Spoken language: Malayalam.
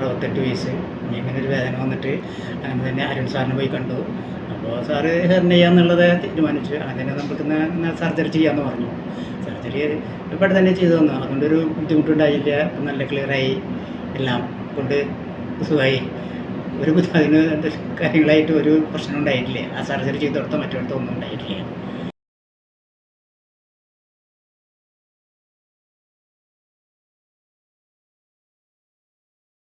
68 വയസ്സ്. ഇങ്ങനെ ഒരു വേദന വന്നിട്ട് അങ്ങനെ തന്നെ അരുൺ സാറിനെ പോയി കണ്ടു. അപ്പോൾ സാറ് ഹെർണിയ ചെയ്യാന്നുള്ളത് തീരുമാനിച്ചു. അങ്ങനെ നമുക്ക് സർജറി ചെയ്യാമെന്ന് പറഞ്ഞു. സർജറി ഇവിടെ തന്നെ ചെയ്തു തന്നു. അതുകൊണ്ടൊരു ബുദ്ധിമുട്ടുണ്ടായില്ല. നല്ല ക്ലിയറായി, എല്ലാം കൊണ്ട് സുഖമായി. അതിന് കാര്യങ്ങളായിട്ട് ഒരു പ്രശ്നം ഉണ്ടായിട്ടില്ല. ആ സർജറി ചെയ്തെടുത്തോ മറ്റിടത്തോ ഒന്നും ഉണ്ടായിട്ടില്ല.